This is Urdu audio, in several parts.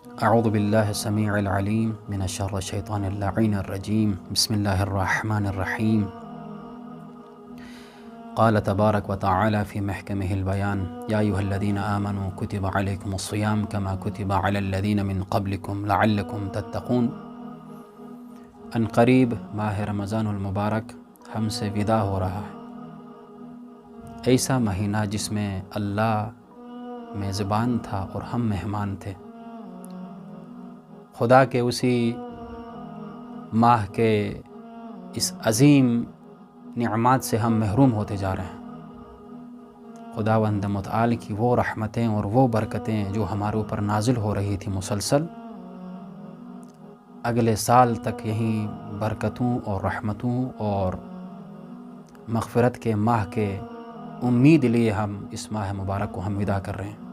اعوذ باللہ السمیع العلیم من الشر الشیطان اللعین الرجیم بسم اللہ الرحمن الرحیم قال تبارک وتعالی فی محکمہ البیان یا ایھا الذین آمنوا کتب علیکم الصیام کما کتب علی الذین من قبلکم لعلکم تتقون۔ ان قریب ماہ رمضان المبارک ہم سے ودا ہو رہا ہے، ایسا مہینہ جس میں اللہ میزبان تھا اور ہم مہمان تھے۔ خدا کے اسی ماہ کے اس عظیم نعمات سے ہم محروم ہوتے جا رہے ہیں۔ خداوند متعال کی وہ رحمتیں اور وہ برکتیں جو ہمارے اوپر نازل ہو رہی تھی مسلسل، اگلے سال تک یہیں برکتوں اور رحمتوں اور مغفرت کے ماہ کے امید لیے ہم اس ماہ مبارک کو ہم ودا کر رہے ہیں۔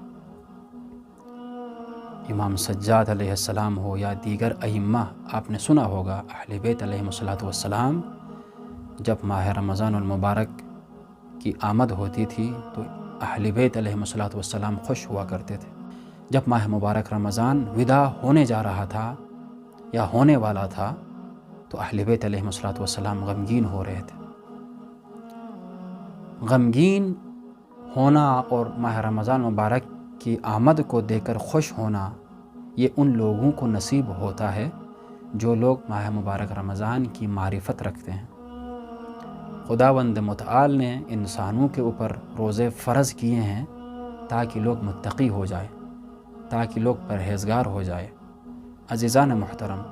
امام سجاد علیہ السلام ہو یا دیگر ائمہ، آپ نے سنا ہوگا اہل بیت علیہم السلام جب ماہ رمضان المبارک کی آمد ہوتی تھی تو اہل بیت علیہم السلام خوش ہوا کرتے تھے۔ جب ماہ مبارک رمضان ودا ہونے جا رہا تھا یا ہونے والا تھا تو اہل بیت علیہم السلام غمگین ہو رہے تھے۔ غمگین ہونا اور ماہ رمضان مبارک کی آمد کو دیکھ کر خوش ہونا، یہ ان لوگوں کو نصیب ہوتا ہے جو لوگ ماہ مبارک رمضان کی معرفت رکھتے ہیں۔ خداوند متعال نے انسانوں کے اوپر روزے فرض کیے ہیں تاکہ لوگ متقی ہو جائے، تاکہ لوگ پرہیزگار ہو جائے۔ عزیزان محترم،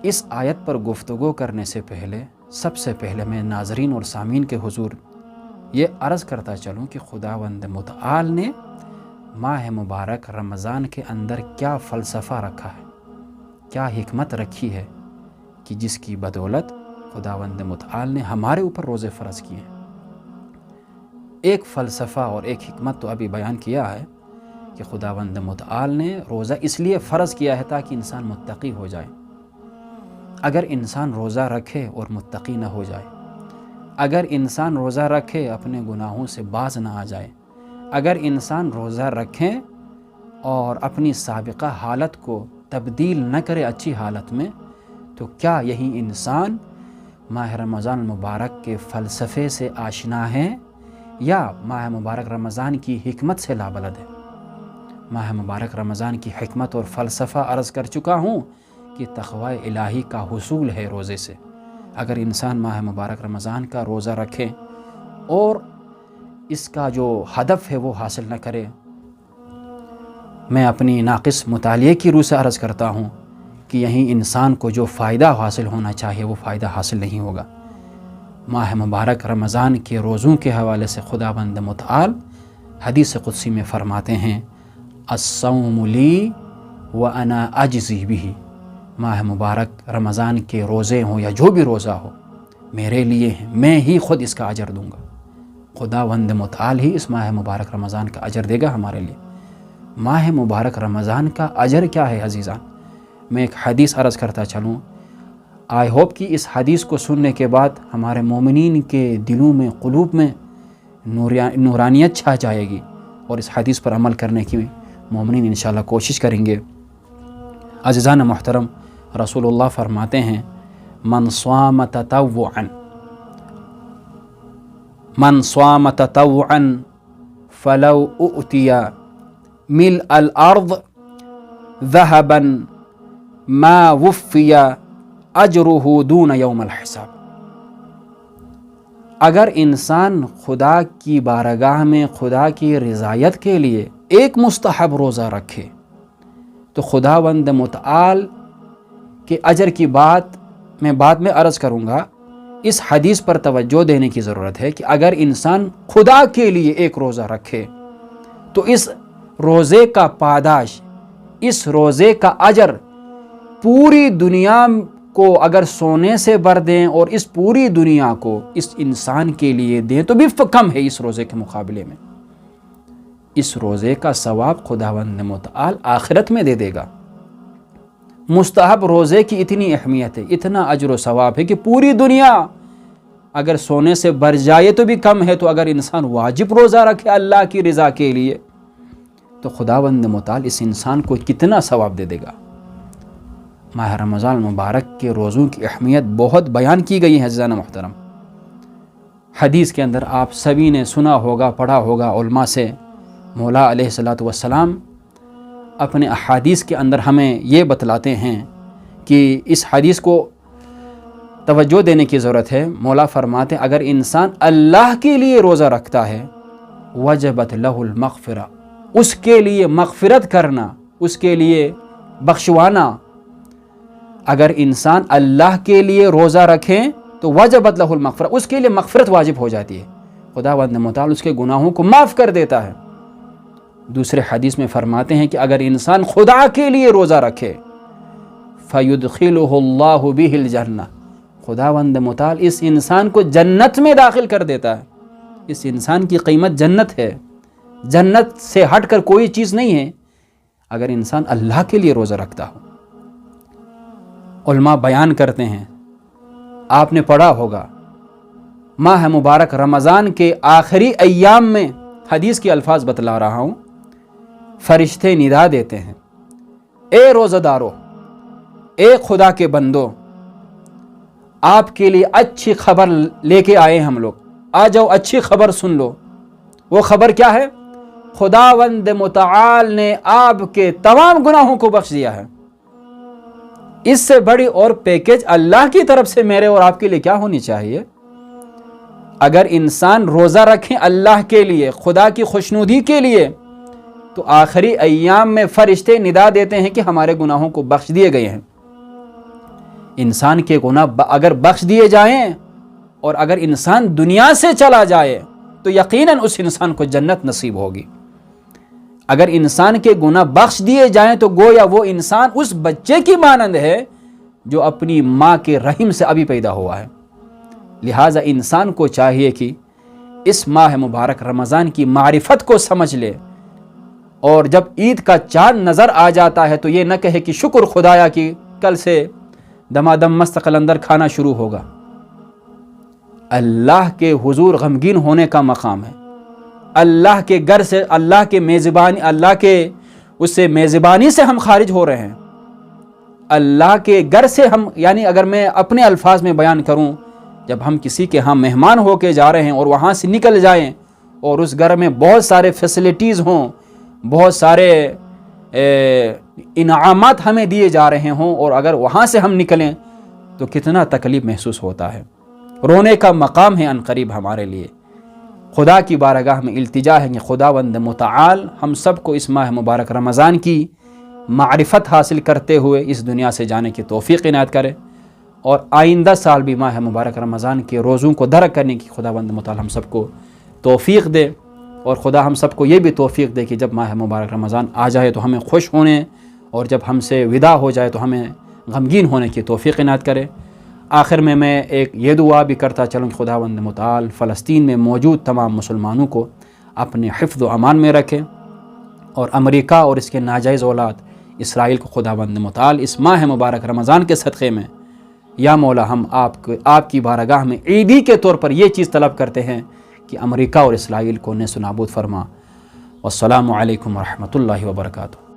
اس آیت پر گفتگو کرنے سے پہلے سب سے پہلے میں ناظرین اور سامعین کے حضور یہ عرض کرتا چلوں کہ خداوند متعال نے ماہ مبارک رمضان کے اندر کیا فلسفہ رکھا ہے، کیا حکمت رکھی ہے کہ جس کی بدولت خداوند متعال نے ہمارے اوپر روزے فرض کیے ہیں۔ ایک فلسفہ اور ایک حکمت تو ابھی بیان کیا ہے کہ خداوند متعال نے روزہ اس لیے فرض کیا ہے تاکہ انسان متقی ہو جائے۔ اگر انسان روزہ رکھے اور متقی نہ ہو جائے، اگر انسان روزہ رکھے اپنے گناہوں سے باز نہ آ جائے، اگر انسان روزہ رکھیں اور اپنی سابقہ حالت کو تبدیل نہ کرے اچھی حالت میں، تو کیا یہی انسان ماہ رمضان المبارک کے فلسفے سے آشنا ہے یا ماہ مبارک رمضان کی حکمت سے لابلد ہے؟ ماہ مبارک رمضان کی حکمت اور فلسفہ عرض کر چکا ہوں کہ تقوی الہی کا حصول ہے روزے سے۔ اگر انسان ماہ مبارک رمضان کا روزہ رکھے اور اس کا جو ہدف ہے وہ حاصل نہ کرے، میں اپنی ناقص مطالعے کی روح سے عرض کرتا ہوں کہ یہیں انسان کو جو فائدہ حاصل ہونا چاہیے وہ فائدہ حاصل نہیں ہوگا۔ ماہ مبارک رمضان کے روزوں کے حوالے سے خداوند متعال حدیث قدسی میں فرماتے ہیں الصوم لی وانا اجزی بہ۔ ماہ مبارک رمضان کے روزے ہوں یا جو بھی روزہ ہو میرے لیے ہیں، میں ہی خود اس کا اجر دوں گا۔ خداوند متعال ہی اس ماہ مبارک رمضان کا اجر دے گا ہمارے لیے۔ ماہ مبارک رمضان کا اجر کیا ہے عزیزان؟ میں ایک حدیث عرض کرتا چلوں۔ آئی ہوپ کہ اس حدیث کو سننے کے بعد ہمارے مومنین کے دلوں میں، قلوب میں نورانیت چھا جائے گی اور اس حدیث پر عمل کرنے کی مومنین انشاءاللہ کوشش کریں گے۔ عزیزان محترم، رسول اللہ فرماتے ہیں من صام تطوعا فلو اؤتی ملء الارض ذهبا ما وفی اجرہ دون یوم الحساب۔ اگر انسان خدا کی بارگاہ میں خدا کی رضایت کے لیے ایک مستحب روزہ رکھے تو خداوند متعال کے اجر کی بات میں بعد میں عرض کروں گا۔ اس حدیث پر توجہ دینے کی ضرورت ہے کہ اگر انسان خدا کے لیے ایک روزہ رکھے تو اس روزے کا پاداش، اس روزے کا اجر پوری دنیا کو اگر سونے سے بھر دیں اور اس پوری دنیا کو اس انسان کے لیے دیں تو بھی کم ہے اس روزے کے مقابلے میں۔ اس روزے کا ثواب خداوند متعال آخرت میں دے دے گا۔ مستحب روزے کی اتنی اہمیت ہے، اتنا اجر و ثواب ہے کہ پوری دنیا اگر سونے سے بھر جائے تو بھی کم ہے۔ تو اگر انسان واجب روزہ رکھے اللہ کی رضا کے لیے تو خداوند متعال اس انسان کو کتنا ثواب دے دے گا۔ ماہ رمضان المبارک کے روزوں کی اہمیت بہت بیان کی گئی ہے عزیزان محترم۔ حدیث کے اندر آپ سبھی نے سنا ہوگا، پڑھا ہوگا علماء سے، مولا علیہ الصلوۃ والسلام اپنے احادیث کے اندر ہمیں یہ بتلاتے ہیں کہ اس حدیث کو توجہ دینے کی ضرورت ہے۔ مولا فرماتے ہیں اگر انسان اللہ کے لیے روزہ رکھتا ہے وجبت لہ المغفرہ، اس کے لیے مغفرت کرنا، اس کے لیے بخشوانا، اگر انسان اللہ کے لیے روزہ رکھیں تو وجبت لہ المغفرہ، اس کے لیے مغفرت واجب ہو جاتی ہے، خداوند متعال اس کے گناہوں کو معاف کر دیتا ہے۔ دوسرے حدیث میں فرماتے ہیں کہ اگر انسان خدا کے لیے روزہ رکھے فَيُدْخِلُهُ اللَّهُ بِهِ الْجَنَّةِ، خداوند متعال اس انسان کو جنت میں داخل کر دیتا ہے۔ اس انسان کی قیمت جنت ہے، جنت سے ہٹ کر کوئی چیز نہیں ہے اگر انسان اللہ کے لیے روزہ رکھتا ہو۔ علماء بیان کرتے ہیں، آپ نے پڑھا ہوگا، ماہ مبارک رمضان کے آخری ایام میں، حدیث کے الفاظ بتلا رہا ہوں، فرشتے ندا دیتے ہیں، اے روزہ دارو، اے خدا کے بندو، آپ کے لیے اچھی خبر لے کے آئے ہم لوگ، آ جاؤ اچھی خبر سن لو۔ وہ خبر کیا ہے؟ خداوند متعال نے آپ کے تمام گناہوں کو بخش دیا ہے۔ اس سے بڑی اور پیکیج اللہ کی طرف سے میرے اور آپ کے لیے کیا ہونی چاہیے؟ اگر انسان روزہ رکھیں اللہ کے لیے، خدا کی خوشنودی کے لیے، تو آخری ایام میں فرشتے ندا دیتے ہیں کہ ہمارے گناہوں کو بخش دیے گئے ہیں۔ انسان کے گناہ اگر بخش دیے جائیں اور اگر انسان دنیا سے چلا جائے تو یقیناً اس انسان کو جنت نصیب ہوگی۔ اگر انسان کے گناہ بخش دیے جائیں تو گویا وہ انسان اس بچے کی مانند ہے جو اپنی ماں کے رحم سے ابھی پیدا ہوا ہے۔ لہٰذا انسان کو چاہیے کہ اس ماہ مبارک رمضان کی معرفت کو سمجھ لے، اور جب عید کا چاند نظر آ جاتا ہے تو یہ نہ کہے کہ شکر خدایا کہ کل سے دمادم مست قلندر کھانا شروع ہوگا۔ اللہ کے حضور غمگین ہونے کا مقام ہے۔ اللہ کے گھر سے، اللہ کے میزبانی، اللہ کے اس سے میزبانی سے ہم خارج ہو رہے ہیں۔ اللہ کے گھر سے ہم، یعنی اگر میں اپنے الفاظ میں بیان کروں، جب ہم کسی کے ہاں مہمان ہو کے جا رہے ہیں اور وہاں سے نکل جائیں اور اس گھر میں بہت سارے فیسلٹیز ہوں، بہت سارے انعامات ہمیں دیے جا رہے ہوں، اور اگر وہاں سے ہم نکلیں تو کتنا تکلیف محسوس ہوتا ہے۔ رونے کا مقام ہے عنقریب ہمارے لیے۔ خدا کی بارگاہ میں التجا ہے کہ خداوند متعال ہم سب کو اس ماہ مبارک رمضان کی معرفت حاصل کرتے ہوئے اس دنیا سے جانے کی توفیق عنایت کرے، اور آئندہ سال بھی ماہ مبارک رمضان کے روزوں کو درک کرنے کی خداوند متعال ہم سب کو توفیق دے، اور خدا ہم سب کو یہ بھی توفیق دے کہ جب ماہ مبارک رمضان آ جائے تو ہمیں خوش ہونے، اور جب ہم سے ودا ہو جائے تو ہمیں غمگین ہونے کی توفیق عنایت کرے۔ آخر میں ایک یہ دعا بھی کرتا چلوں کہ خداوند متعال فلسطین میں موجود تمام مسلمانوں کو اپنے حفظ و امان میں رکھے، اور امریکہ اور اس کے ناجائز اولاد اسرائیل کو خداوند متعال اس ماہ مبارک رمضان کے صدقے میں، یا مولا ہم آپ کی بارگاہ میں عیدی کے طور پر یہ چیز طلب کرتے ہیں کہ امریکہ اور اسرائیل کو نیست و نابود فرما۔ والسلام علیکم ورحمۃ اللہ وبرکاتہ۔